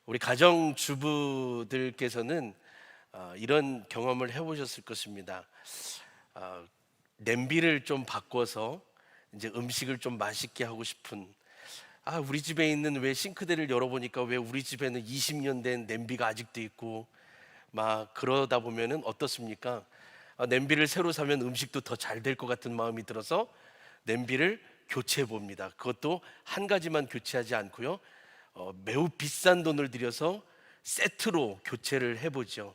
우리 가정 주부들께서는 이런 경험을 해보셨을 것입니다. 어, 냄비를 좀 바꿔서 이제 음식을 좀 맛있게 하고 싶은, 우리 집에 있는 왜 싱크대를 열어보니까 왜 우리 집에는 20년 된 냄비가 아직도 있고 막 그러다 보면은 어떻습니까? 냄비를 새로 사면 음식도 더 잘 될 것 같은 마음이 들어서 냄비를 교체해 봅니다. 그것도 한 가지만 교체하지 않고요, 매우 비싼 돈을 들여서 세트로 교체를 해보죠.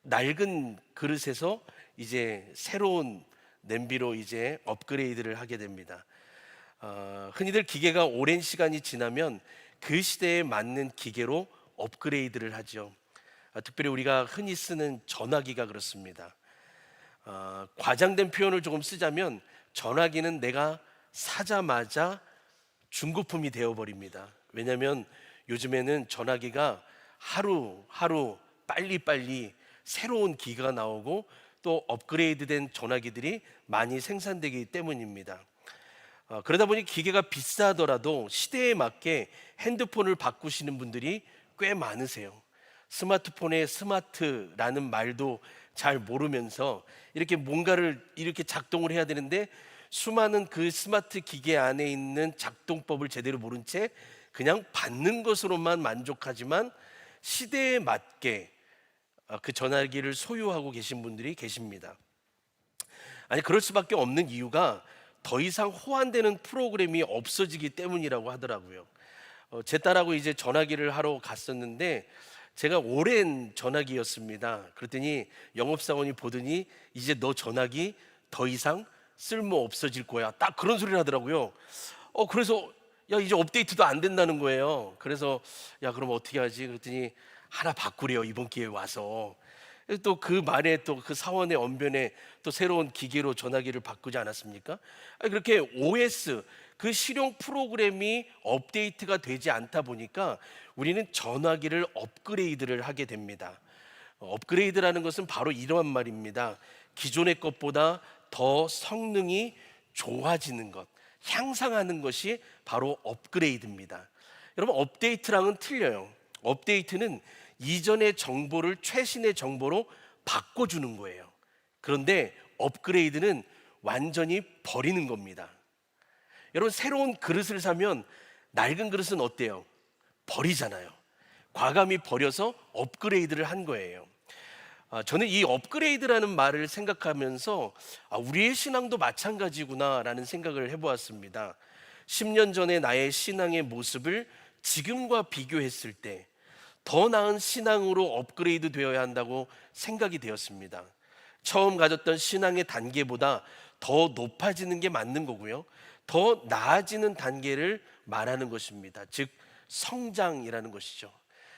낡은 그릇에서 이제 새로운 냄비로 이제 업그레이드를 하게 됩니다. 흔히들 기계가 오랜 시간이 지나면 그 시대에 맞는 기계로 업그레이드를 하죠. 특별히 우리가 흔히 쓰는 전화기가 그렇습니다. 과장된 표현을 조금 쓰자면 전화기는 내가 사자마자 중고품이 되어버립니다. 왜냐하면 요즘에는 전화기가 하루하루 빨리빨리 새로운 기가 나오고 또 업그레이드된 전화기들이 많이 생산되기 때문입니다. 그러다 보니 기계가 비싸더라도 시대에 맞게 핸드폰을 바꾸시는 분들이 꽤 많으세요. 스마트폰의 스마트라는 말도 잘 모르면서 이렇게 뭔가를 이렇게 작동을 해야 되는데 수많은 그 스마트 기계 안에 있는 작동법을 제대로 모른 채 그냥 받는 것으로만 만족하지만 시대에 맞게 그 전화기를 소유하고 계신 분들이 계십니다. 아니, 그럴 수밖에 없는 이유가 더 이상 호환되는 프로그램이 없어지기 때문이라고 하더라고요. 제 딸하고 이제 전화기를 하러 갔었는데 제가 오랜 전화기였습니다. 그랬더니 영업사원이 보더니 이제 너 전화기 더 이상 쓸모 없어질 거야, 딱 그런 소리를 하더라고요. 그래서 야, 이제 업데이트도 안 된다는 거예요. 그래서 야, 그럼 어떻게 하지? 그랬더니 하나 바꾸래요, 이번 기회에 와서. 또 그 말에 또 그 사원의 언변에 또 새로운 기계로 전화기를 바꾸지 않았습니까? 그렇게 OS, 그 실용 프로그램이 업데이트가 되지 않다 보니까 우리는 전화기를 업그레이드를 하게 됩니다. 업그레이드라는 것은 바로 이러한 말입니다. 기존의 것보다 더 성능이 좋아지는 것, 향상하는 것이 바로 업그레이드입니다. 여러분, 업데이트랑은 틀려요. 업데이트는 이전의 정보를 최신의 정보로 바꿔주는 거예요. 그런데 업그레이드는 완전히 버리는 겁니다. 여러분, 새로운 그릇을 사면 낡은 그릇은 어때요? 버리잖아요. 과감히 버려서 업그레이드를 한 거예요. 저는 이 업그레이드라는 말을 생각하면서 우리의 신앙도 마찬가지구나라는 생각을 해보았습니다. 10년 전에 나의 신앙의 모습을 지금과 비교했을 때 더 나은 신앙으로 업그레이드 되어야 한다고 생각이 되었습니다. 처음 가졌던 신앙의 단계보다 더 높아지는 게 맞는 거고요, 더 나아지는 단계를 말하는 것입니다. 즉 성장이라는 것이죠.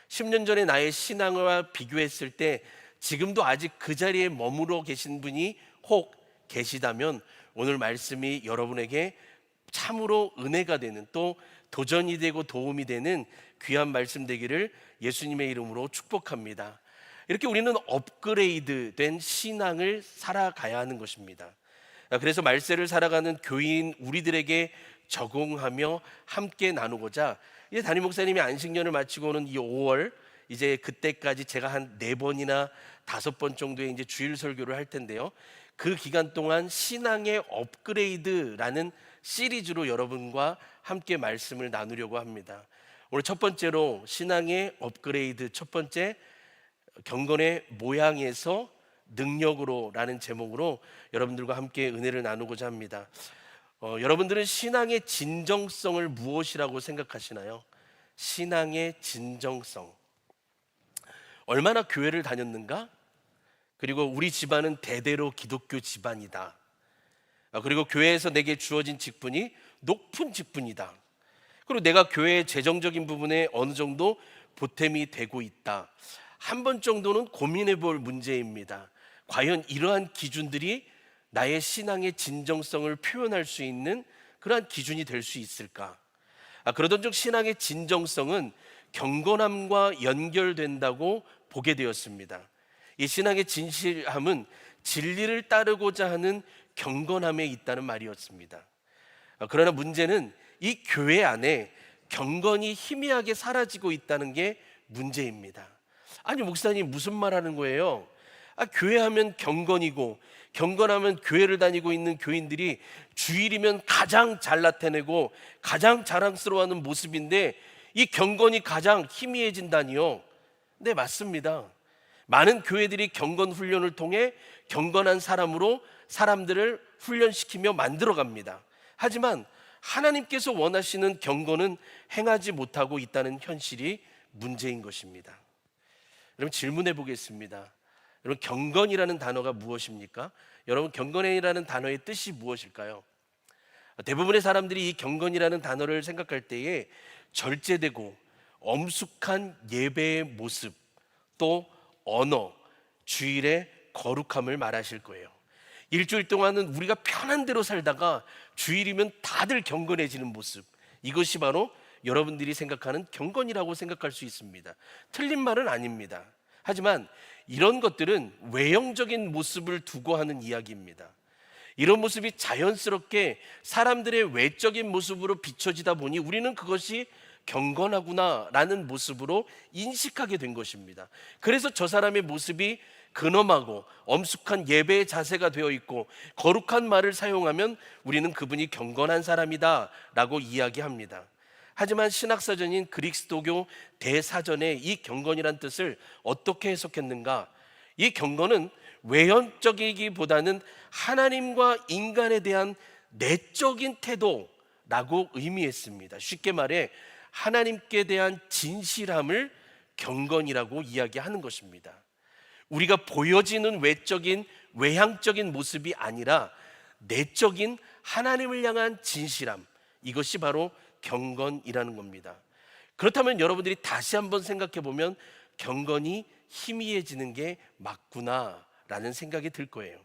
10년 전에 나의 신앙과 비교했을 때 지금도 아직 그 자리에 머무러 계신 분이 혹 계시다면 오늘 말씀이 여러분에게 참으로 은혜가 되는, 또 도전이 되고 도움이 되는 귀한 말씀 되기를 예수님의 이름으로 축복합니다. 이렇게 우리는 업그레이드 된 신앙을 살아가야 하는 것입니다. 그래서 말세를 살아가는 교인 우리들에게 적용하며 함께 나누고자, 이제 담임 목사님이 안식년을 마치고 오는 이 5월, 이제 그때까지 제가 한 4번이나 5번 정도의 이제 주일 설교를 할 텐데요, 그 기간 동안 신앙의 업그레이드라는 시리즈로 여러분과 함께 말씀을 나누려고 합니다. 오늘 첫 번째로 신앙의 업그레이드, 첫 번째, 경건의 모양에서 능력으로 라는 제목으로 여러분들과 함께 은혜를 나누고자 합니다. 여러분들은 신앙의 진정성을 무엇이라고 생각하시나요? 신앙의 진정성. 얼마나 교회를 다녔는가? 그리고 우리 집안은 대대로 기독교 집안이다. 그리고 교회에서 내게 주어진 직분이 높은 직분이다. 그리고 내가 교회의 재정적인 부분에 어느 정도 보탬이 되고 있다. 한 번 정도는 고민해 볼 문제입니다. 과연 이러한 기준들이 나의 신앙의 진정성을 표현할 수 있는 그러한 기준이 될 수 있을까? 그러던즉 신앙의 진정성은 경건함과 연결된다고 보게 되었습니다. 이 신앙의 진실함은 진리를 따르고자 하는 경건함에 있다는 말이었습니다. 그러나 문제는 이 교회 안에 경건이 희미하게 사라지고 있다는 게 문제입니다. 아니 목사님 무슨 말 하는 거예요? 교회 하면 경건이고 경건하면 교회를 다니고 있는 교인들이 주일이면 가장 잘 나타내고 가장 자랑스러워하는 모습인데 이 경건이 가장 희미해진다니요? 네, 맞습니다. 많은 교회들이 경건 훈련을 통해 경건한 사람으로 사람들을 훈련시키며 만들어갑니다. 하지만 하나님께서 원하시는 경건은 행하지 못하고 있다는 현실이 문제인 것입니다. 여러분 질문해 보겠습니다. 여러분 경건이라는 단어가 무엇입니까? 여러분 경건이라는 단어의 뜻이 무엇일까요? 대부분의 사람들이 이 경건이라는 단어를 생각할 때에 절제되고 엄숙한 예배의 모습, 또 언어, 주일의 거룩함을 말하실 거예요. 일주일 동안은 우리가 편한 대로 살다가 주일이면 다들 경건해지는 모습, 이것이 바로 여러분들이 생각하는 경건이라고 생각할 수 있습니다. 틀린 말은 아닙니다. 하지만 이런 것들은 외형적인 모습을 두고 하는 이야기입니다. 이런 모습이 자연스럽게 사람들의 외적인 모습으로 비춰지다 보니 우리는 그것이 경건하구나라는 모습으로 인식하게 된 것입니다. 그래서 저 사람의 모습이 근엄하고 엄숙한 예배의 자세가 되어 있고 거룩한 말을 사용하면 우리는 그분이 경건한 사람이다 라고 이야기합니다. 하지만 신학사전인 그리스도교 대사전에 이 경건이란 뜻을 어떻게 해석했는가? 이 경건은 외형적이기보다는 하나님과 인간에 대한 내적인 태도라고 의미했습니다. 쉽게 말해 하나님께 대한 진실함을 경건이라고 이야기하는 것입니다. 우리가 보여지는 외적인 외향적인 모습이 아니라 내적인 하나님을 향한 진실함, 이것이 바로 경건이라는 겁니다. 그렇다면 여러분들이 다시 한번 생각해 보면 경건이 희미해지는 게 맞구나라는 생각이 들 거예요.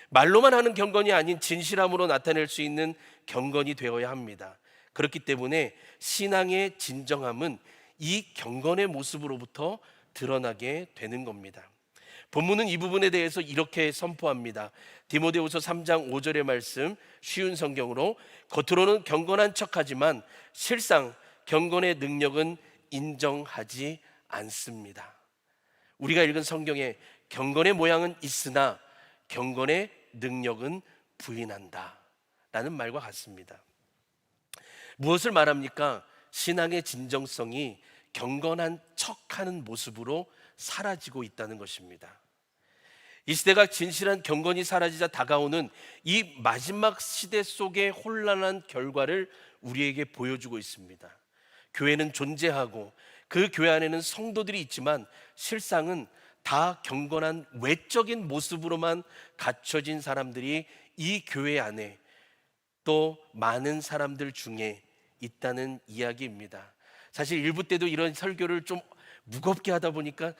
말로만 하는 경건이 아닌 진실함으로 나타낼 수 있는 경건이 되어야 합니다. 그렇기 때문에 신앙의 진정함은 이 경건의 모습으로부터 드러나게 되는 겁니다. 본문은 이 부분에 대해서 이렇게 선포합니다. 디모데후서 3장 5절의 말씀, 쉬운 성경으로 겉으로는 경건한 척하지만 실상 경건의 능력은 인정하지 않습니다. 우리가 읽은 성경에 경건의 모양은 있으나 경건의 능력은 부인한다 라는 말과 같습니다. 무엇을 말합니까? 신앙의 진정성이 경건한 척하는 모습으로 사라지고 있다는 것입니다. 이 시대가 진실한 경건이 사라지자 다가오는 이 마지막 시대 속의 혼란한 결과를 우리에게 보여주고 있습니다. 교회는 존재하고 그 교회 안에는 성도들이 있지만 실상은 다 경건한 외적인 모습으로만 갖춰진 사람들이 이 교회 안에 또 많은 사람들 중에 있다는 이야기입니다. 사실 일부 때도 이런 설교를 좀 무겁게 하다 보니까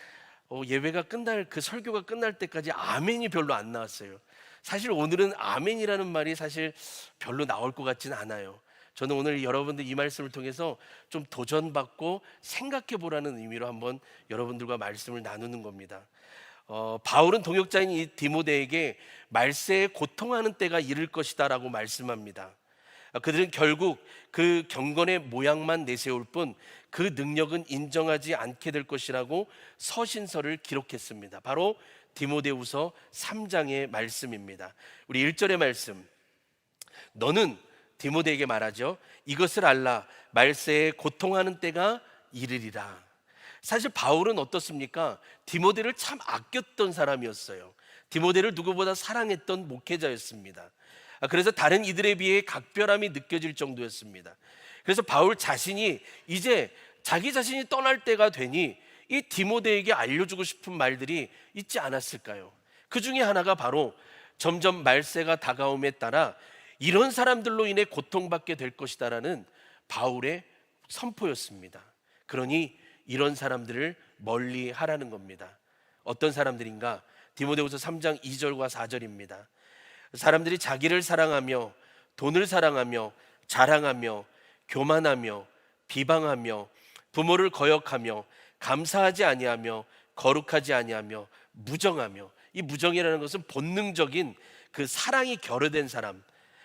예배가 끝날 그 설교가 끝날 때까지 아멘이 별로 안 나왔어요. 사실 오늘은 아멘이라는 말이 사실 별로 나올 것 같지는 않아요. 저는 오늘 여러분들 이 말씀을 통해서 좀 도전받고 생각해 보라는 의미로 한번 여러분들과 말씀을 나누는 겁니다. 바울은 동역자인 이 디모데에게 말세에 고통하는 때가 이를 것이다 라고 말씀합니다. 그들은 결국 그 경건의 모양만 내세울 뿐 그 능력은 인정하지 않게 될 것이라고 서신서를 기록했습니다. 바로 디모데후서 3장의 말씀입니다. 우리 1절의 말씀, 너는 디모데에게 말하죠. 이것을 알라, 말세에 고통하는 때가 이르리라. 사실 바울은 어떻습니까? 디모데를 참 아꼈던 사람이었어요. 디모데를 누구보다 사랑했던 목회자였습니다. 그래서 다른 이들에 비해 각별함이 느껴질 정도였습니다. 그래서 바울 자신이 이제 자기 자신이 떠날 때가 되니 이 디모데에게 알려주고 싶은 말들이 있지 않았을까요? 그 중에 하나가 바로 점점 말세가 다가옴에 따라 이런 사람들로 인해 고통받게 될 것이다라는 바울의 선포였습니다. 그러니 이런 사람들을 멀리 하라는 겁니다. 어떤 사람들인가? 디모데후서 3장 2절과 4절입니다. 사람들이 자기를 사랑하며 돈을 사랑하며 자랑하며 교만하며 비방하며 부모를 거역하며 감사하지 아니하며 거룩하지 아니하며 무정하며, 이 무정이라는 것은 본능적인 그 사랑이 결여된 사람,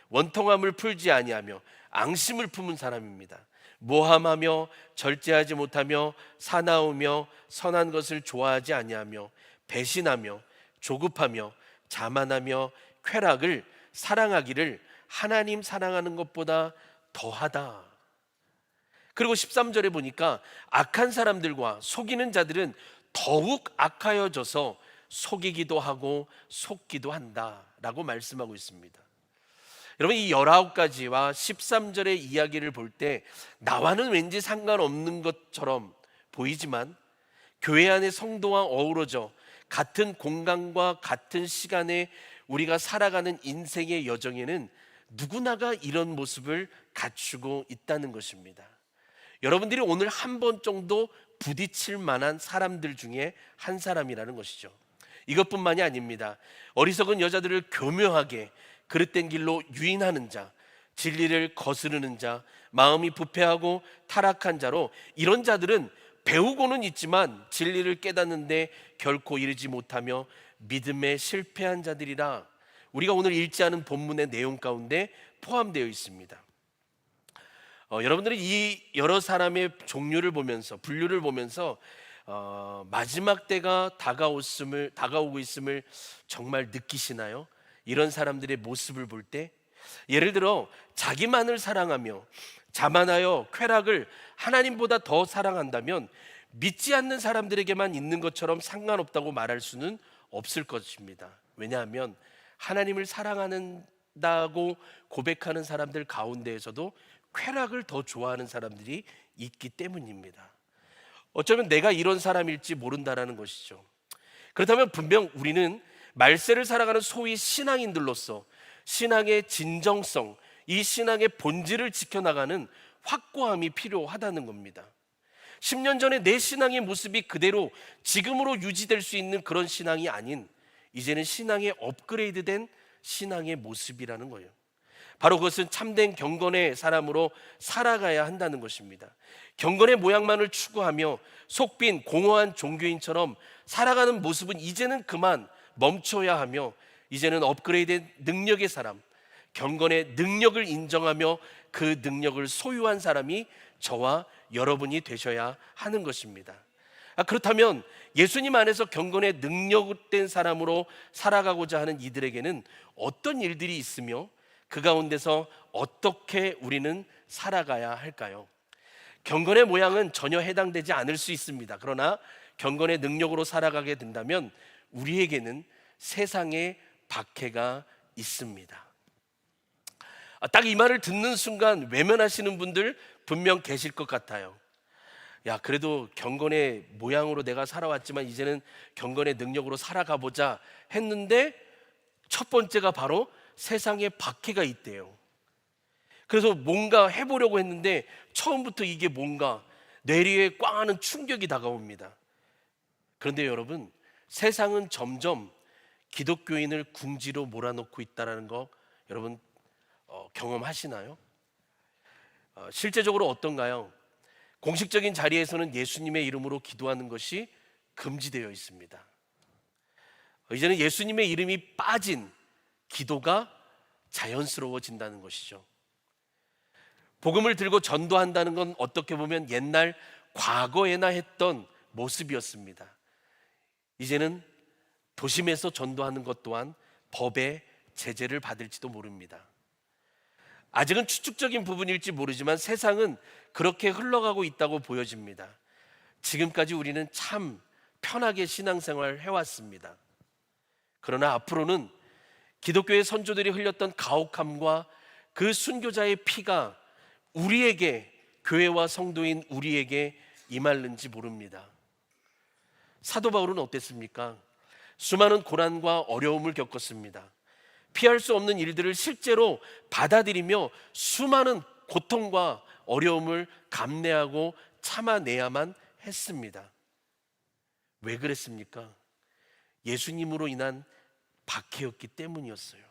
원통함을 풀지 아니하며 앙심을 품은 사람입니다. 모함하며 절제하지 못하며 사나우며 선한 것을 좋아하지 아니하며 배신하며 조급하며 자만하며 쾌락을 사랑하기를 하나님 사랑하는 것보다 더하다. 그리고 13절에 보니까 악한 사람들과 속이는 자들은 더욱 악하여져서 속이기도 하고 속기도 한다라고 말씀하고 있습니다. 여러분, 이 19가지와 13절의 이야기를 볼 때 나와는 왠지 상관없는 것처럼 보이지만 교회 안의 성도와 어우러져 같은 공간과 같은 시간에 우리가 살아가는 인생의 여정에는 누구나가 이런 모습을 갖추고 있다는 것입니다. 여러분들이 오늘 한 번 정도 부딪힐 만한 사람들 중에 한 사람이라는 것이죠. 이것뿐만이 아닙니다. 어리석은 여자들을 교묘하게 그릇된 길로 유인하는 자, 진리를 거스르는 자, 마음이 부패하고 타락한 자로, 이런 자들은 배우고는 있지만 진리를 깨닫는데 결코 이르지 못하며 믿음에 실패한 자들이라, 우리가 오늘 읽지 않은 본문의 내용 가운데 포함되어 있습니다. 여러분들이 이 여러 사람의 종류를 보면서, 분류를 보면서 마지막 때가 다가오고 있음을 정말 느끼시나요? 이런 사람들의 모습을 볼 때, 예를 들어 자기만을 사랑하며 자만하여 쾌락을 하나님보다 더 사랑한다면 믿지 않는 사람들에게만 있는 것처럼 상관없다고 말할 수는 없을 것입니다. 왜냐하면 하나님을 사랑한다고 고백하는 사람들 가운데에서도 쾌락을 더 좋아하는 사람들이 있기 때문입니다. 어쩌면 내가 이런 사람일지 모른다라는 것이죠. 그렇다면 분명 우리는 말세를 살아가는 소위 신앙인들로서 신앙의 진정성, 이 신앙의 본질을 지켜나가는 확고함이 필요하다는 겁니다. 10년 전에 내 신앙의 모습이 그대로 지금으로 유지될 수 있는 그런 신앙이 아닌, 이제는 신앙의 업그레이드된 신앙의 모습이라는 거예요. 바로 그것은 참된 경건의 사람으로 살아가야 한다는 것입니다. 경건의 모양만을 추구하며 속빈 공허한 종교인처럼 살아가는 모습은 이제는 그만 멈춰야 하며, 이제는 업그레이드된 능력의 사람, 경건의 능력을 인정하며 그 능력을 소유한 사람이 저와 여러분이 되셔야 하는 것입니다. 그렇다면 예수님 안에서 경건의 능력된 사람으로 살아가고자 하는 이들에게는 어떤 일들이 있으며 그 가운데서 어떻게 우리는 살아가야 할까요? 경건의 모양은 전혀 해당되지 않을 수 있습니다. 그러나 경건의 능력으로 살아가게 된다면 우리에게는 세상의 박해가 있습니다. 딱 이 말을 듣는 순간 외면하시는 분들 분명 계실 것 같아요. 야, 그래도 경건의 모양으로 내가 살아왔지만 이제는 경건의 능력으로 살아가 보자 했는데 첫 번째가 바로 세상에 박해가 있대요. 그래서 뭔가 해보려고 했는데 처음부터 이게 뭔가 뇌리에 꽝 하는 충격이 다가옵니다. 그런데 여러분, 세상은 점점 기독교인을 궁지로 몰아넣고 있다는 거 여러분 경험하시나요? 실제적으로 어떤가요? 공식적인 자리에서는 예수님의 이름으로 기도하는 것이 금지되어 있습니다. 이제는 예수님의 이름이 빠진 기도가 자연스러워진다는 것이죠. 복음을 들고 전도한다는 건 어떻게 보면 옛날 과거에나 했던 모습이었습니다. 이제는 도심에서 전도하는 것 또한 법의 제재를 받을지도 모릅니다. 아직은 추측적인 부분일지 모르지만 세상은 그렇게 흘러가고 있다고 보여집니다. 지금까지 우리는 참 편하게 신앙생활을 해왔습니다. 그러나 앞으로는 기독교의 선조들이 흘렸던 가혹함과 그 순교자의 피가 우리에게, 교회와 성도인 우리에게 임할는지 모릅니다. 사도 바울은 어땠습니까? 수많은 고난과 어려움을 겪었습니다. 피할 수 없는 일들을 실제로 받아들이며 수많은 고통과 어려움을 감내하고 참아내야만 했습니다. 왜 그랬습니까? 예수님으로 인한 박해였기 때문이었어요.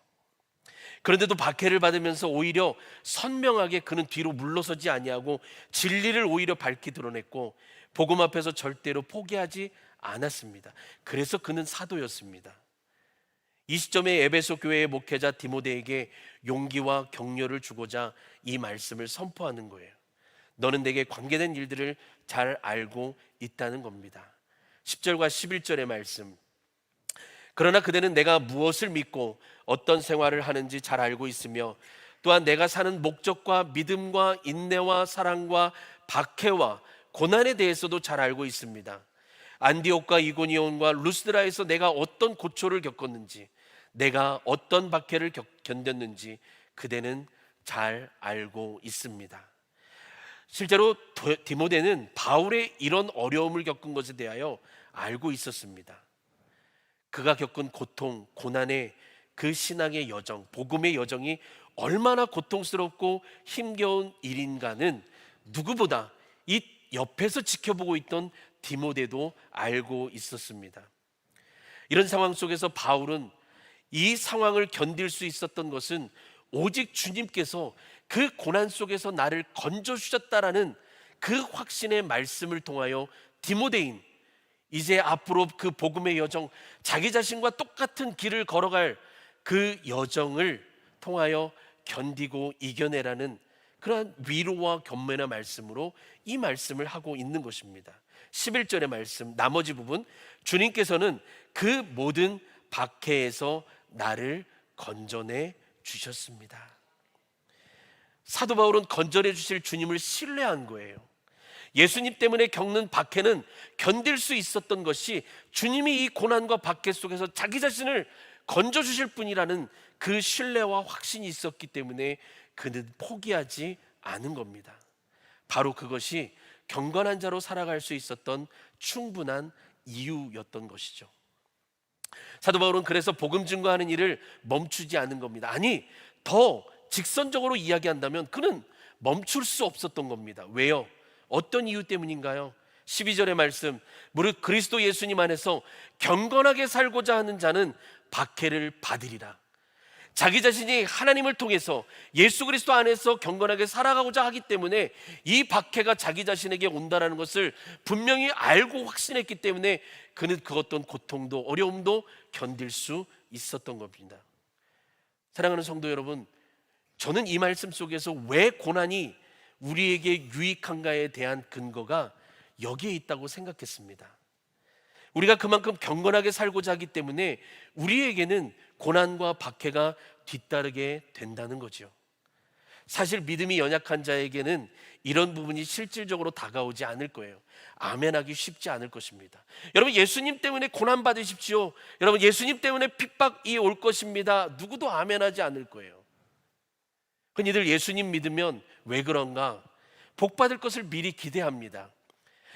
그런데도 박해를 받으면서 오히려 선명하게 그는 뒤로 물러서지 아니하고 진리를 오히려 밝히 드러냈고 복음 앞에서 절대로 포기하지 않았습니다. 그래서 그는 사도였습니다. 이 시점에 에베소 교회의 목회자 디모데에게 용기와 격려를 주고자 이 말씀을 선포하는 거예요. 너는 내게 관계된 일들을 잘 알고 있다는 겁니다. 10절과 11절의 말씀. 그러나 그대는 내가 무엇을 믿고 어떤 생활을 하는지 잘 알고 있으며 또한 내가 사는 목적과 믿음과 인내와 사랑과 박해와 고난에 대해서도 잘 알고 있습니다. 안디옥과 이고니온과 루스드라에서 내가 어떤 고초를 겪었는지, 내가 어떤 박해를 견뎠는지 그대는 잘 알고 있습니다. 실제로 디모데는 바울의 이런 어려움을 겪은 것에 대하여 알고 있었습니다. 그가 겪은 고통, 고난의 그 신앙의 여정, 복음의 여정이 얼마나 고통스럽고 힘겨운 일인가는 누구보다 이 옆에서 지켜보고 있던 디모데도 알고 있었습니다. 이런 상황 속에서 바울은 이 상황을 견딜 수 있었던 것은 오직 주님께서 그 고난 속에서 나를 건져주셨다라는 그 확신의 말씀을 통하여 디모데인, 이제 앞으로 그 복음의 여정, 자기 자신과 똑같은 길을 걸어갈 그 여정을 통하여 견디고 이겨내라는 그러한 위로와 견면의 말씀으로 이 말씀을 하고 있는 것입니다. 11절의 말씀, 나머지 부분, 주님께서는 그 모든 박해에서 나를 건져내 주셨습니다. 사도 바울은 건져내 주실 주님을 신뢰한 거예요. 예수님 때문에 겪는 박해는 견딜 수 있었던 것이 주님이 이 고난과 박해 속에서 자기 자신을 건져주실 분이라는 그 신뢰와 확신이 있었기 때문에 그는 포기하지 않은 겁니다. 바로 그것이 경건한 자로 살아갈 수 있었던 충분한 이유였던 것이죠. 사도 바울은 그래서 복음 증거하는 일을 멈추지 않은 겁니다. 아니, 더 직선적으로 이야기한다면 그는 멈출 수 없었던 겁니다. 왜요? 어떤 이유 때문인가요? 12절의 말씀, 무릇 그리스도 예수님 안에서 경건하게 살고자 하는 자는 박해를 받으리라. 자기 자신이 하나님을 통해서 예수 그리스도 안에서 경건하게 살아가고자 하기 때문에 이 박해가 자기 자신에게 온다는 것을 분명히 알고 확신했기 때문에 그는 그 어떤 고통도 어려움도 견딜 수 있었던 겁니다. 사랑하는 성도 여러분, 저는 이 말씀 속에서 왜 고난이 우리에게 유익한가에 대한 근거가 여기에 있다고 생각했습니다. 우리가 그만큼 경건하게 살고자 하기 때문에 우리에게는 고난과 박해가 뒤따르게 된다는 거죠. 사실 믿음이 연약한 자에게는 이런 부분이 실질적으로 다가오지 않을 거예요. 아멘하기 쉽지 않을 것입니다. 여러분, 예수님 때문에 고난 받으십시오. 여러분, 예수님 때문에 핍박이 올 것입니다. 누구도 아멘하지 않을 거예요. 흔히들 예수님 믿으면 왜 그런가? 복 받을 것을 미리 기대합니다.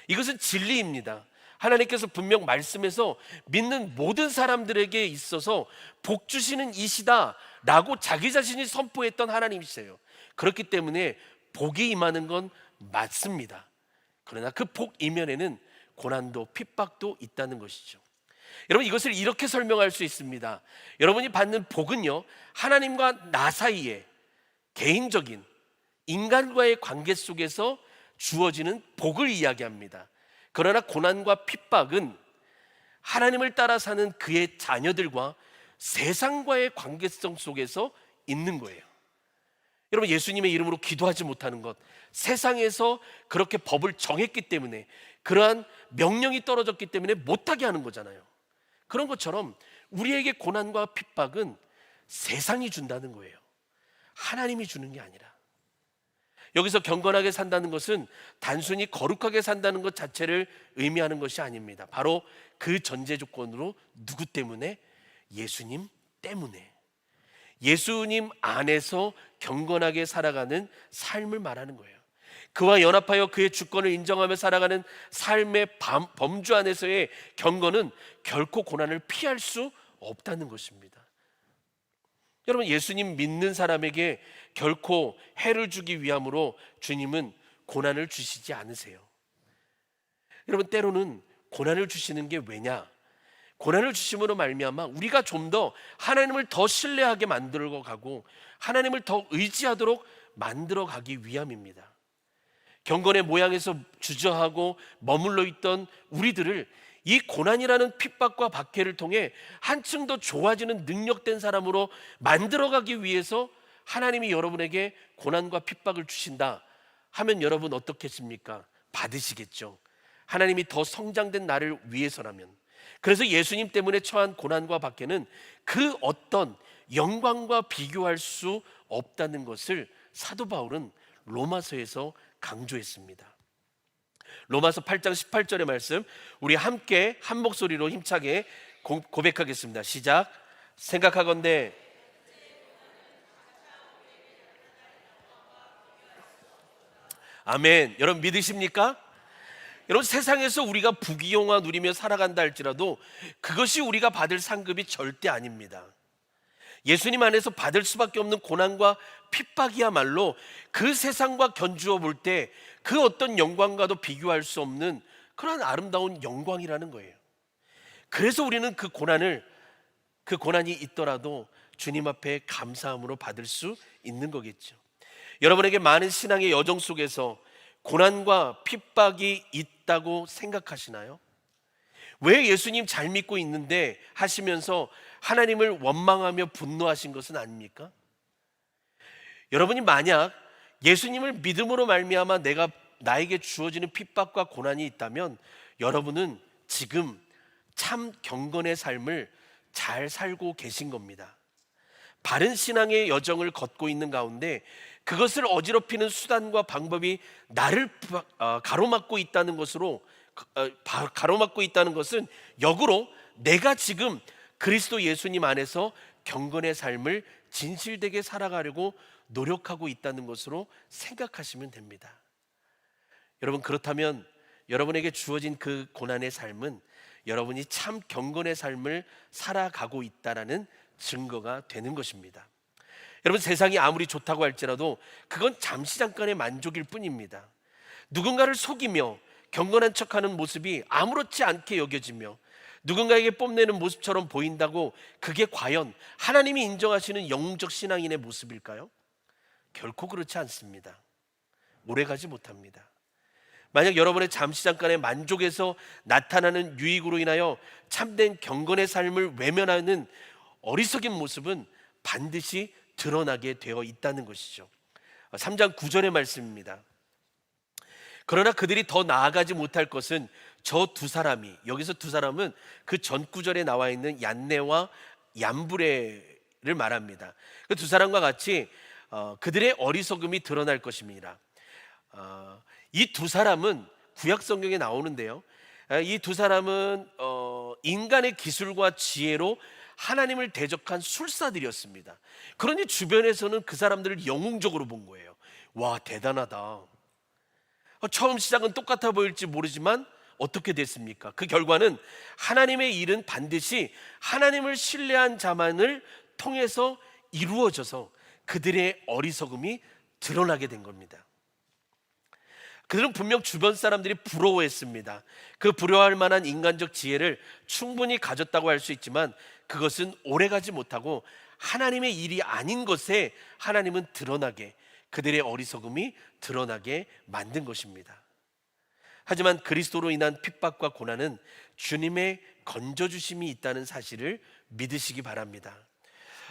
이것은 진리입니다. 하나님께서 분명 말씀에서 믿는 모든 사람들에게 있어서 복 주시는 이시다라고 자기 자신이 선포했던 하나님이세요. 그렇기 때문에 복이 임하는 건 맞습니다. 그러나 그 복 이면에는 고난도 핍박도 있다는 것이죠. 여러분, 이것을 이렇게 설명할 수 있습니다. 여러분이 받는 복은요, 하나님과 나 사이에 개인적인 인간과의 관계 속에서 주어지는 복을 이야기합니다. 그러나 고난과 핍박은 하나님을 따라 사는 그의 자녀들과 세상과의 관계성 속에서 있는 거예요. 여러분, 예수님의 이름으로 기도하지 못하는 것, 세상에서 그렇게 법을 정했기 때문에, 그러한 명령이 떨어졌기 때문에 못하게 하는 거잖아요. 그런 것처럼 우리에게 고난과 핍박은 세상이 준다는 거예요. 하나님이 주는 게 아니라. 여기서 경건하게 산다는 것은 단순히 거룩하게 산다는 것 자체를 의미하는 것이 아닙니다. 바로 그 전제 조건으로 누구 때문에? 예수님 때문에. 예수님 안에서 경건하게 살아가는 삶을 말하는 거예요. 그와 연합하여 그의 주권을 인정하며 살아가는 삶의 범주 안에서의 경건은 결코 고난을 피할 수 없다는 것입니다. 여러분, 예수님 믿는 사람에게 결코 해를 주기 위함으로 주님은 고난을 주시지 않으세요. 여러분, 때로는 고난을 주시는 게 왜냐? 고난을 주심으로 말미암아 우리가 좀 더 하나님을 더 신뢰하게 만들어 가고 하나님을 더 의지하도록 만들어 가기 위함입니다. 경건의 모양에서 주저하고 머물러 있던 우리들을 이 고난이라는 핍박과 박해를 통해 한층 더 좋아지는 능력된 사람으로 만들어가기 위해서 하나님이 여러분에게 고난과 핍박을 주신다 하면 여러분 어떻겠습니까? 받으시겠죠. 하나님이 더 성장된 나를 위해서라면. 그래서 예수님 때문에 처한 고난과 박해는 그 어떤 영광과 비교할 수 없다는 것을 사도 바울은 로마서에서 강조했습니다. 로마서 8장 18절의 말씀, 우리 함께 한 목소리로 힘차게 고백하겠습니다. 시작. 생각하건대 아멘. 여러분 믿으십니까? 여러분, 세상에서 우리가 부귀영화 누리며 살아간다 할지라도 그것이 우리가 받을 상급이 절대 아닙니다. 예수님 안에서 받을 수밖에 없는 고난과 핍박이야말로 그 세상과 견주어 볼 때 그 어떤 영광과도 비교할 수 없는 그런 아름다운 영광이라는 거예요. 그래서 우리는 그 고난이 있더라도 주님 앞에 감사함으로 받을 수 있는 거겠죠. 여러분에게 많은 신앙의 여정 속에서 고난과 핍박이 있다고 생각하시나요? 왜 예수님 잘 믿고 있는데 하시면서 하나님을 원망하며 분노하신 것은 아닙니까? 여러분이 만약 예수님을 믿음으로 말미암아 나에게 주어지는 핍박과 고난이 있다면 여러분은 지금 참 경건의 삶을 잘 살고 계신 겁니다. 바른 신앙의 여정을 걷고 있는 가운데 그것을 어지럽히는 수단과 방법이 나를 가로막고 있다는 것은 역으로 내가 지금 그리스도 예수님 안에서 경건의 삶을 진실되게 살아가려고 노력하고 있다는 것으로 생각하시면 됩니다. 여러분, 그렇다면 여러분에게 주어진 그 고난의 삶은 여러분이 참 경건의 삶을 살아가고 있다는 증거가 되는 것입니다. 여러분, 세상이 아무리 좋다고 할지라도 그건 잠시 잠깐의 만족일 뿐입니다. 누군가를 속이며 경건한 척하는 모습이 아무렇지 않게 여겨지며 누군가에게 뽐내는 모습처럼 보인다고 그게 과연 하나님이 인정하시는 영웅적 신앙인의 모습일까요? 결코 그렇지 않습니다. 오래가지 못합니다. 만약 여러분의 잠시 잠깐의 만족에서 나타나는 유익으로 인하여 참된 경건의 삶을 외면하는 어리석인 모습은 반드시 드러나게 되어 있다는 것이죠. 3장 9절의 말씀입니다. 그러나 그들이 더 나아가지 못할 것은 저 두 사람이, 여기서 두 사람은 그 전 구절에 나와 있는 얀네와 얀브레를 말합니다. 그 두 사람과 같이 그들의 어리석음이 드러날 것입니다. 이 두 사람은 구약 성경에 나오는데요, 이 두 사람은 인간의 기술과 지혜로 하나님을 대적한 술사들이었습니다. 그러니 주변에서는 그 사람들을 영웅적으로 본 거예요. 와, 대단하다. 처음 시작은 똑같아 보일지 모르지만 어떻게 됐습니까? 그 결과는 하나님의 일은 반드시 하나님을 신뢰한 자만을 통해서 이루어져서 그들의 어리석음이 드러나게 된 겁니다. 그들은 분명 주변 사람들이 부러워했습니다. 그 부러워할 만한 인간적 지혜를 충분히 가졌다고 할 수 있지만 그것은 오래가지 못하고 하나님의 일이 아닌 것에 하나님은 그들의 어리석음이 드러나게 만든 것입니다. 하지만 그리스도로 인한 핍박과 고난은 주님의 건져주심이 있다는 사실을 믿으시기 바랍니다.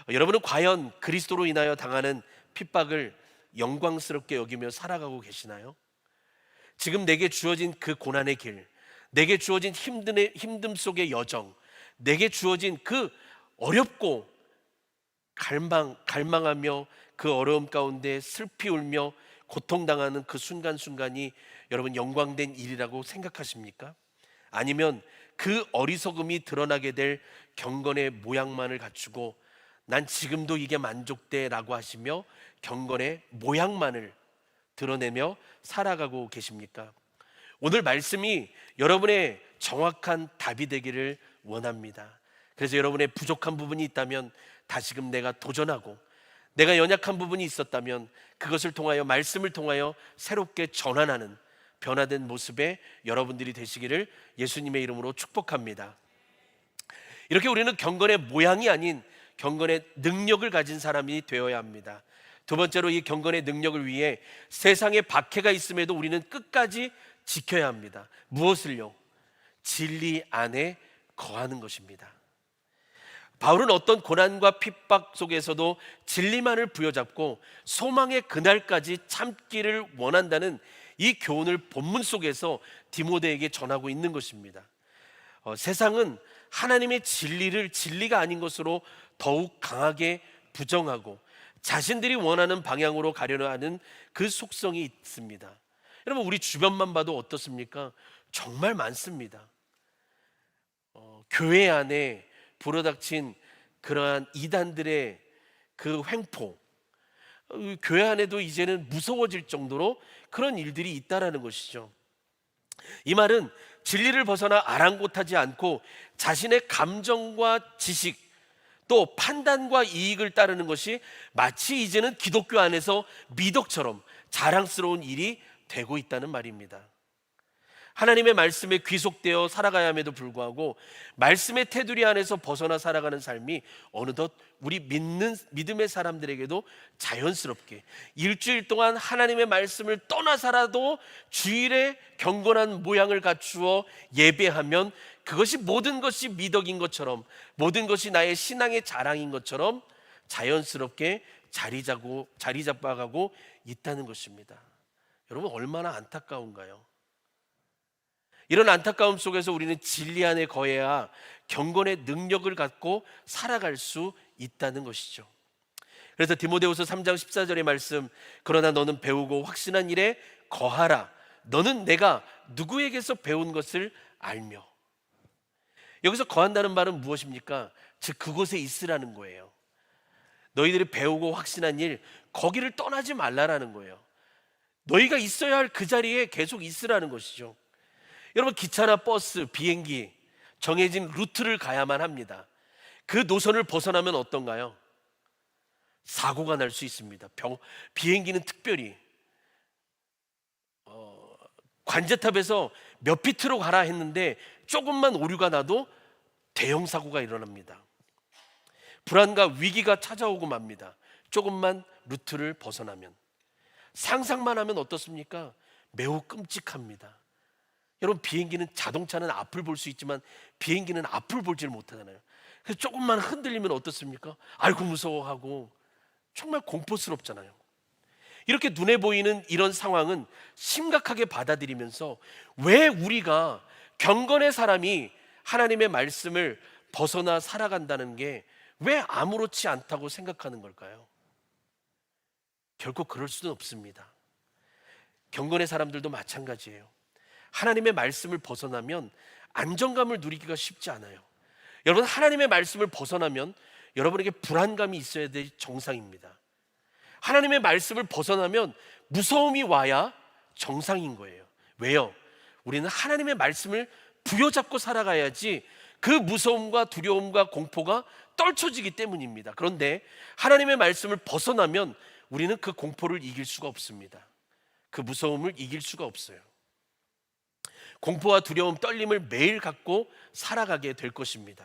여러분은 과연 그리스도로 인하여 당하는 핍박을 영광스럽게 여기며 살아가고 계시나요? 지금 내게 주어진 그 고난의 길, 내게 주어진 힘듦 속의 여정, 내게 주어진 그 어렵고 갈망하며 그 어려움 가운데 슬피 울며 고통당하는 그 순간순간이 여러분 영광된 일이라고 생각하십니까? 아니면 그 어리석음이 드러나게 될 경건의 모양만을 갖추고 난 지금도 이게 만족돼 라고 하시며 경건의 모양만을 드러내며 살아가고 계십니까? 오늘 말씀이 여러분의 정확한 답이 되기를 원합니다. 그래서 여러분의 부족한 부분이 있다면 다시금 내가 도전하고, 내가 연약한 부분이 있었다면 그것을 통하여, 말씀을 통하여 새롭게 전환하는 변화된 모습의 여러분들이 되시기를 예수님의 이름으로 축복합니다. 이렇게 우리는 경건의 모양이 아닌 경건의 능력을 가진 사람이 되어야 합니다. 두 번째로, 이 경건의 능력을 위해 세상에 박해가 있음에도 우리는 끝까지 지켜야 합니다. 무엇을요? 진리 안에 거하는 것입니다. 바울은 어떤 고난과 핍박 속에서도 진리만을 부여잡고 소망의 그날까지 참기를 원한다는 이 교훈을 본문 속에서 디모데에게 전하고 있는 것입니다. 세상은 하나님의 진리를 진리가 아닌 것으로 더욱 강하게 부정하고 자신들이 원하는 방향으로 가려는 하는 그 속성이 있습니다. 여러분, 우리 주변만 봐도 어떻습니까? 정말 많습니다. 교회 안에 불어닥친 그러한 이단들의 그 횡포, 교회 안에도 이제는 무서워질 정도로 그런 일들이 있다라는 것이죠. 이 말은 진리를 벗어나 아랑곳하지 않고 자신의 감정과 지식, 또 판단과 이익을 따르는 것이 마치 이제는 기독교 안에서 미덕처럼 자랑스러운 일이 되고 있다는 말입니다. 하나님의 말씀에 귀속되어 살아가야 함에도 불구하고 말씀의 테두리 안에서 벗어나 살아가는 삶이 어느덧 우리 믿음의 사람들에게도 자연스럽게 일주일 동안 하나님의 말씀을 떠나 살아도 주일에 경건한 모양을 갖추어 예배하면 그것이 모든 것이 미덕인 것처럼, 모든 것이 나의 신앙의 자랑인 것처럼 자연스럽게 자리 잡아가고 있다는 것입니다. 여러분, 얼마나 안타까운가요? 이런 안타까움 속에서 우리는 진리 안에 거해야 경건의 능력을 갖고 살아갈 수 있다는 것이죠. 그래서 디모데후서 3장 14절의 말씀, 그러나 너는 배우고 확신한 일에 거하라. 너는 내가 누구에게서 배운 것을 알며. 여기서 거한다는 말은 무엇입니까? 즉 그곳에 있으라는 거예요. 너희들이 배우고 확신한 일, 거기를 떠나지 말라라는 거예요. 너희가 있어야 할 그 자리에 계속 있으라는 것이죠. 여러분, 기차나 버스, 비행기 정해진 루트를 가야만 합니다. 그 노선을 벗어나면 어떤가요? 사고가 날 수 있습니다. 비행기는 특별히 관제탑에서 몇 피트로 가라 했는데 조금만 오류가 나도 대형 사고가 일어납니다. 불안과 위기가 찾아오고 맙니다. 조금만 루트를 벗어나면. 상상만 하면 어떻습니까? 매우 끔찍합니다. 여러분, 비행기는, 자동차는 앞을 볼 수 있지만 비행기는 앞을 보질 못하잖아요. 그래서 조금만 흔들리면 어떻습니까? 아이고 무서워하고 정말 공포스럽잖아요. 이렇게 눈에 보이는 이런 상황은 심각하게 받아들이면서 왜 우리가 경건의 사람이 하나님의 말씀을 벗어나 살아간다는 게 왜 아무렇지 않다고 생각하는 걸까요? 결코 그럴 수는 없습니다. 경건의 사람들도 마찬가지예요. 하나님의 말씀을 벗어나면 안정감을 누리기가 쉽지 않아요. 여러분, 하나님의 말씀을 벗어나면 여러분에게 불안감이 있어야 될 정상입니다. 하나님의 말씀을 벗어나면 무서움이 와야 정상인 거예요. 왜요? 우리는 하나님의 말씀을 부여잡고 살아가야지 그 무서움과 두려움과 공포가 떨쳐지기 때문입니다. 그런데 하나님의 말씀을 벗어나면 우리는 그 공포를 이길 수가 없습니다. 그 무서움을 이길 수가 없어요. 공포와 두려움, 떨림을 매일 갖고 살아가게 될 것입니다.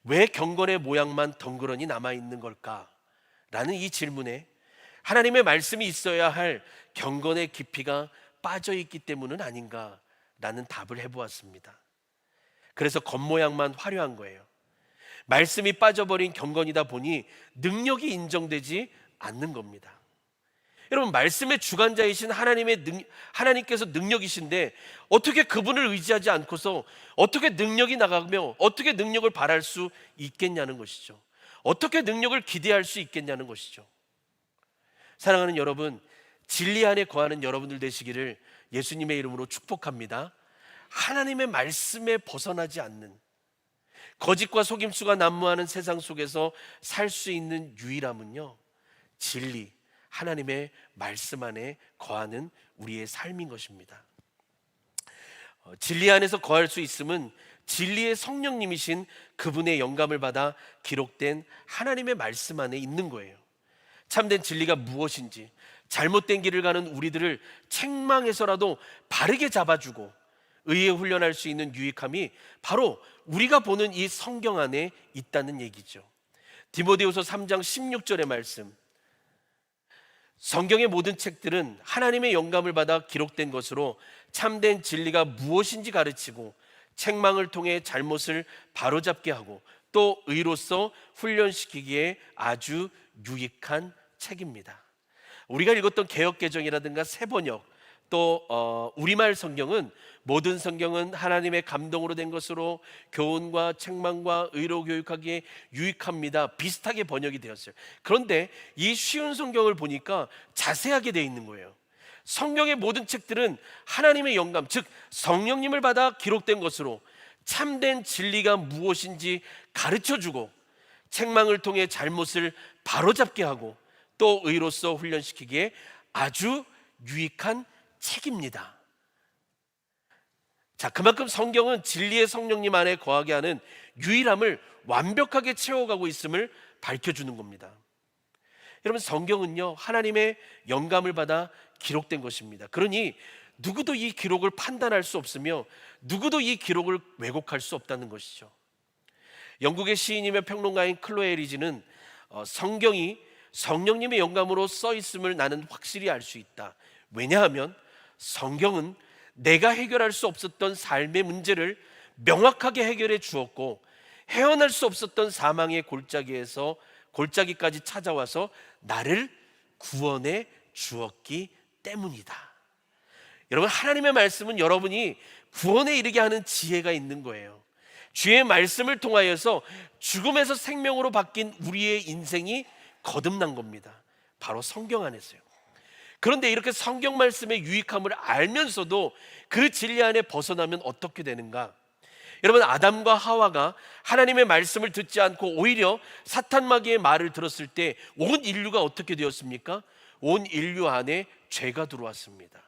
왜 경건의 모양만 덩그러니 남아있는 걸까? 라는 이 질문에 하나님의 말씀이 있어야 할 경건의 깊이가 빠져있기 때문은 아닌가? 라는 답을 해보았습니다. 그래서 겉모양만 화려한 거예요. 말씀이 빠져버린 경건이다 보니 능력이 인정되지 않는 겁니다. 여러분, 말씀의 주관자이신 하나님께서 능력이신데 어떻게 그분을 의지하지 않고서 어떻게 능력이 나가며 어떻게 능력을 바랄 수 있겠냐는 것이죠. 어떻게 능력을 기대할 수 있겠냐는 것이죠. 사랑하는 여러분, 진리 안에 거하는 여러분들 되시기를 예수님의 이름으로 축복합니다. 하나님의 말씀에 벗어나지 않는, 거짓과 속임수가 난무하는 세상 속에서 살 수 있는 유일함은요, 진리, 하나님의 말씀 안에 거하는 우리의 삶인 것입니다. 진리 안에서 거할 수 있음은 진리의 성령님이신 그분의 영감을 받아 기록된 하나님의 말씀 안에 있는 거예요. 참된 진리가 무엇인지, 잘못된 길을 가는 우리들을 책망해서라도 바르게 잡아주고 의에 훈련할 수 있는 유익함이 바로 우리가 보는 이 성경 안에 있다는 얘기죠. 디모데후서 3장 16절의 말씀, 성경의 모든 책들은 하나님의 영감을 받아 기록된 것으로 참된 진리가 무엇인지 가르치고 책망을 통해 잘못을 바로잡게 하고 또 의로서 훈련시키기에 아주 유익한 책입니다. 우리가 읽었던 개역개정이라든가 새번역, 또 우리말 성경은, 모든 성경은 하나님의 감동으로 된 것으로 교훈과 책망과 의로 교육하기에 유익합니다, 비슷하게 번역이 되었어요. 그런데 이 쉬운 성경을 보니까 자세하게 되어 있는 거예요. 성경의 모든 책들은 하나님의 영감, 즉 성령님을 받아 기록된 것으로 참된 진리가 무엇인지 가르쳐주고, 책망을 통해 잘못을 바로잡게 하고, 또 의로서 훈련시키기에 아주 유익한 책입니다. 자, 그만큼 성경은 진리의 성령님 안에 거하게 하는 유일함을 완벽하게 채워가고 있음을 밝혀주는 겁니다. 여러분, 성경은요, 하나님의 영감을 받아 기록된 것입니다. 그러니 누구도 이 기록을 판단할 수 없으며 누구도 이 기록을 왜곡할 수 없다는 것이죠. 영국의 시인이며 평론가인 클로에 리지는 성경이 성령님의 영감으로 써 있음을 나는 확실히 알 수 있다. 왜냐하면 성경은 내가 해결할 수 없었던 삶의 문제를 명확하게 해결해 주었고, 헤어날 수 없었던 사망의 골짜기까지 찾아와서 나를 구원해 주었기 때문이다. 여러분, 하나님의 말씀은 여러분이 구원에 이르게 하는 지혜가 있는 거예요. 주의 말씀을 통하여서 죽음에서 생명으로 바뀐 우리의 인생이 거듭난 겁니다. 바로 성경 안에서요. 그런데 이렇게 성경 말씀의 유익함을 알면서도 그 진리 안에 벗어나면 어떻게 되는가? 여러분, 아담과 하와가 하나님의 말씀을 듣지 않고 오히려 사탄 마귀의 말을 들었을 때 온 인류가 어떻게 되었습니까? 온 인류 안에 죄가 들어왔습니다.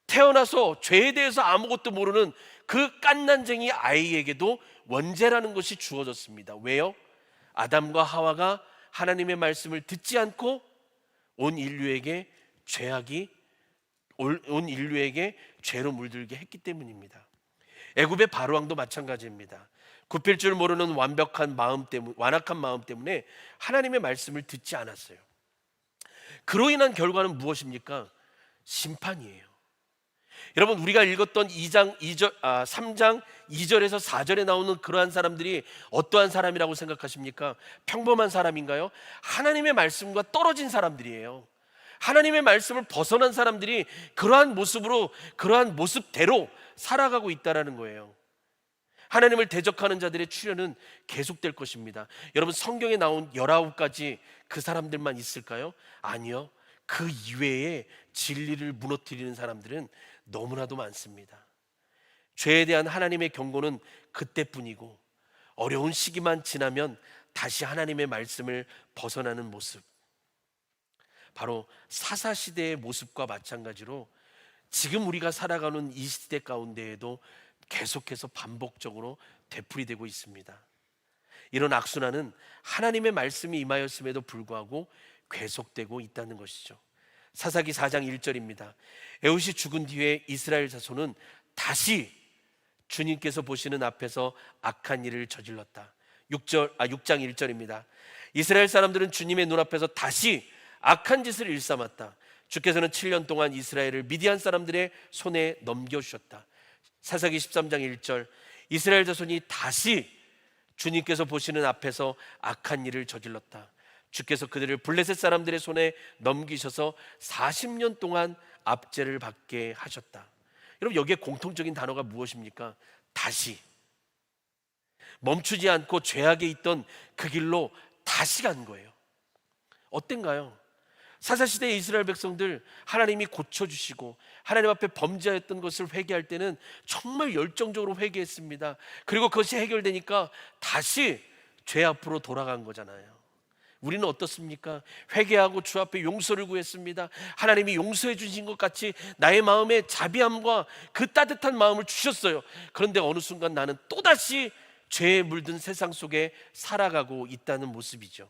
태어나서 죄에 대해서 아무것도 모르는 그 갓난쟁이 아이에게도 원죄라는 것이 주어졌습니다. 왜요? 아담과 하와가 하나님의 말씀을 듣지 않고 온 인류에게 죄로 물들게 했기 때문입니다. 애굽의 바로왕도 마찬가지입니다. 굽힐 줄 모르는 완악한 마음 때문에 하나님의 말씀을 듣지 않았어요. 그로 인한 결과는 무엇입니까? 심판이에요. 여러분, 우리가 읽었던 3장 2절에서 4절에 나오는 그러한 사람들이 어떠한 사람이라고 생각하십니까? 평범한 사람인가요? 하나님의 말씀과 떨어진 사람들이에요. 하나님의 말씀을 벗어난 사람들이 그러한 모습대로 살아가고 있다는 거예요. 하나님을 대적하는 자들의 출현은 계속될 것입니다. 여러분, 성경에 나온 19가지 그 사람들만 있을까요? 아니요. 그 이외에 진리를 무너뜨리는 사람들은 너무나도 많습니다. 죄에 대한 하나님의 경고는 그때뿐이고, 어려운 시기만 지나면 다시 하나님의 말씀을 벗어나는 모습, 바로 사사시대의 모습과 마찬가지로 지금 우리가 살아가는 이 시대 가운데에도 계속해서 반복적으로 되풀이되고 있습니다. 이런 악순환은 하나님의 말씀이 임하였음에도 불구하고 계속되고 있다는 것이죠. 사사기 4장 1절입니다. 에훗이 죽은 뒤에 이스라엘 자손은 다시 주님께서 보시는 앞에서 악한 일을 저질렀다. 6장 1절입니다. 이스라엘 사람들은 주님의 눈앞에서 다시 악한 짓을 일삼았다. 주께서는 7년 동안 이스라엘을 미디안 사람들의 손에 넘겨주셨다. 사사기 13장 1절, 이스라엘 자손이 다시 주님께서 보시는 앞에서 악한 일을 저질렀다. 주께서 그들을 블레셋 사람들의 손에 넘기셔서 40년 동안 압제를 받게 하셨다. 여러분, 여기에 공통적인 단어가 무엇입니까? 다시. 멈추지 않고 죄악에 있던 그 길로 다시 간 거예요. 어땠가요? 사사시대의 이스라엘 백성들, 하나님이 고쳐주시고 하나님 앞에 범죄했던 것을 회개할 때는 정말 열정적으로 회개했습니다. 그리고 그것이 해결되니까 다시 죄 앞으로 돌아간 거잖아요. 우리는 어떻습니까? 회개하고 주 앞에 용서를 구했습니다. 하나님이 용서해 주신 것 같이 나의 마음에 자비함과 그 따뜻한 마음을 주셨어요. 그런데 어느 순간 나는 또다시 죄에 물든 세상 속에 살아가고 있다는 모습이죠.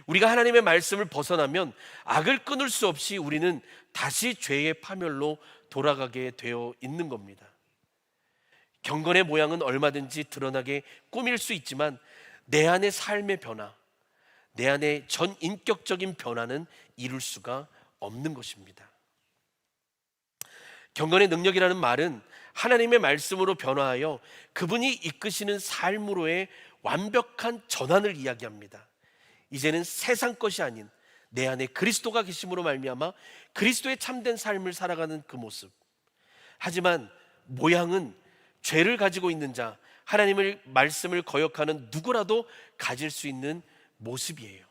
우리가 하나님의 말씀을 벗어나면 악을 끊을 수 없이 우리는 다시 죄의 파멸로 돌아가게 되어 있는 겁니다. 경건의 모양은 얼마든지 드러나게 꾸밀 수 있지만 내 안의 삶의 변화, 내 안의 전 인격적인 변화는 이룰 수가 없는 것입니다. 경건의 능력이라는 말은 하나님의 말씀으로 변화하여 그분이 이끄시는 삶으로의 완벽한 전환을 이야기합니다. 이제는 세상 것이 아닌 내 안에 그리스도가 계심으로 말미암아 그리스도의 참된 삶을 살아가는 그 모습. 하지만 모양은 죄를 가지고 있는 자, 하나님의 말씀을 거역하는 누구라도 가질 수 있는 모습이에요.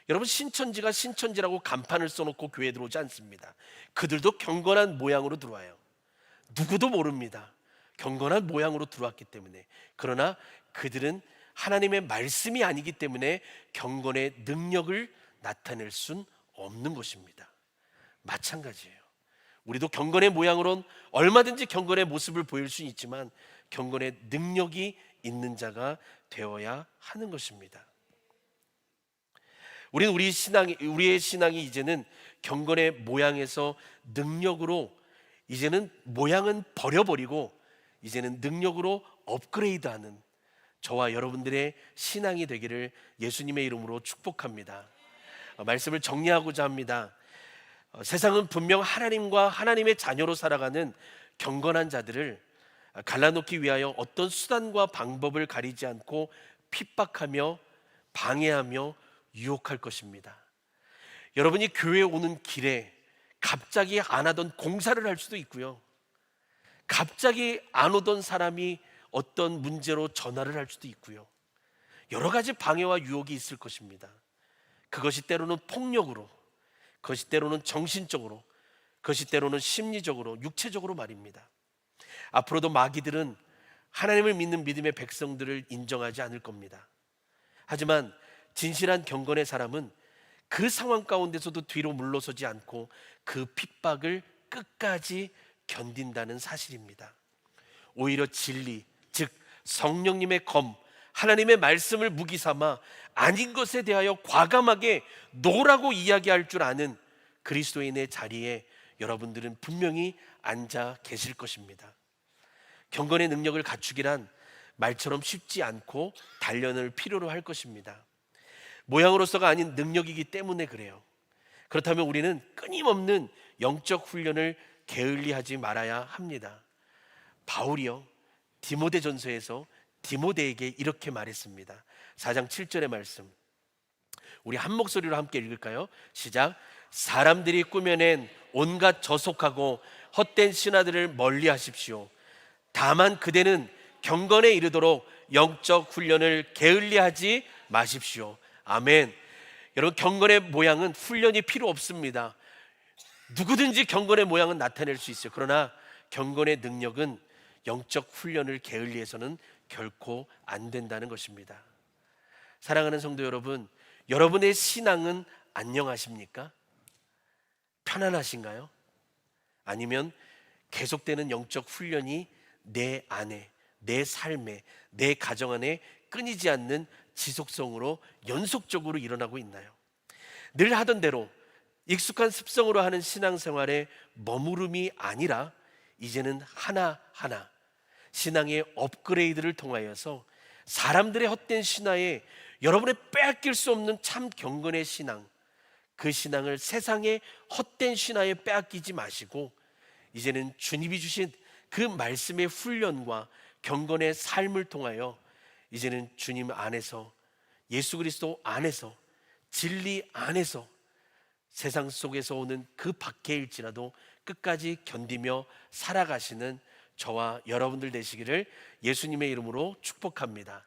여러분, 신천지가 신천지라고 간판을 써놓고 교회에 들어오지 않습니다. 그들도 경건한 모양으로 들어와요. 누구도 모릅니다. 경건한 모양으로 들어왔기 때문에. 그러나 그들은 하나님의 말씀이 아니기 때문에 경건의 능력을 나타낼 순 없는 것입니다. 마찬가지예요. 우리도 경건의 모양으로는 얼마든지 경건의 모습을 보일 수 있지만 경건의 능력이 있는 자가 되어야 하는 것입니다. 우리는 우리의 신앙이 이제는 경건의 모양에서 능력으로, 이제는 모양은 버려버리고 이제는 능력으로 업그레이드하는 저와 여러분들의 신앙이 되기를 예수님의 이름으로 축복합니다. 말씀을 정리하고자 합니다. 세상은 분명 하나님과 하나님의 자녀로 살아가는 경건한 자들을 갈라놓기 위하여 어떤 수단과 방법을 가리지 않고 핍박하며 방해하며 유혹할 것입니다. 여러분이 교회에 오는 길에 갑자기 안 하던 공사를 할 수도 있고요, 갑자기 안 오던 사람이 어떤 문제로 전화를 할 수도 있고요, 여러 가지 방해와 유혹이 있을 것입니다. 그것이 때로는 폭력으로, 그것이 때로는 정신적으로, 그것이 때로는 심리적으로, 육체적으로 말입니다. 앞으로도 마귀들은 하나님을 믿는 믿음의 백성들을 인정하지 않을 겁니다. 하지만 진실한 경건의 사람은 그 상황 가운데서도 뒤로 물러서지 않고 그 핍박을 끝까지 견딘다는 사실입니다. 오히려 진리, 즉 성령님의 검, 하나님의 말씀을 무기 삼아 아닌 것에 대하여 과감하게 노라고 이야기할 줄 아는 그리스도인의 자리에 여러분들은 분명히 앉아 계실 것입니다. 경건의 능력을 갖추기란 말처럼 쉽지 않고 단련을 필요로 할 것입니다. 모양으로서가 아닌 능력이기 때문에 그래요. 그렇다면 우리는 끊임없는 영적 훈련을 게을리하지 말아야 합니다. 바울이요, 디모데전서에서 디모데에게 이렇게 말했습니다. 4장 7절의 말씀, 우리 한 목소리로 함께 읽을까요? 시작. 사람들이 꾸며낸 온갖 저속하고 헛된 신화들을 멀리 하십시오. 다만 그대는 경건에 이르도록 영적 훈련을 게을리하지 마십시오. 아멘. 여러분, 경건의 모양은 훈련이 필요 없습니다. 누구든지 경건의 모양은 나타낼 수 있어요. 그러나 경건의 능력은 영적 훈련을 게을리해서는 결코 안 된다는 것입니다. 사랑하는 성도 여러분, 여러분의 신앙은 안녕하십니까? 편안하신가요? 아니면 계속되는 영적 훈련이 내 안에, 내 삶에, 내 가정 안에 끊이지 않는 지속성으로 연속적으로 일어나고 있나요? 늘 하던 대로 익숙한 습성으로 하는 신앙생활의 머무름이 아니라 이제는 하나하나 신앙의 업그레이드를 통하여서 사람들의 헛된 신화에 여러분의 빼앗길 수 없는 참 경건의 신앙, 그 신앙을 세상의 헛된 신화에 빼앗기지 마시고 이제는 주님이 주신 그 말씀의 훈련과 경건의 삶을 통하여 이제는 주님 안에서, 예수 그리스도 안에서, 진리 안에서 세상 속에서 오는 그 박해일지라도 끝까지 견디며 살아가시는 저와 여러분들 되시기를 예수님의 이름으로 축복합니다.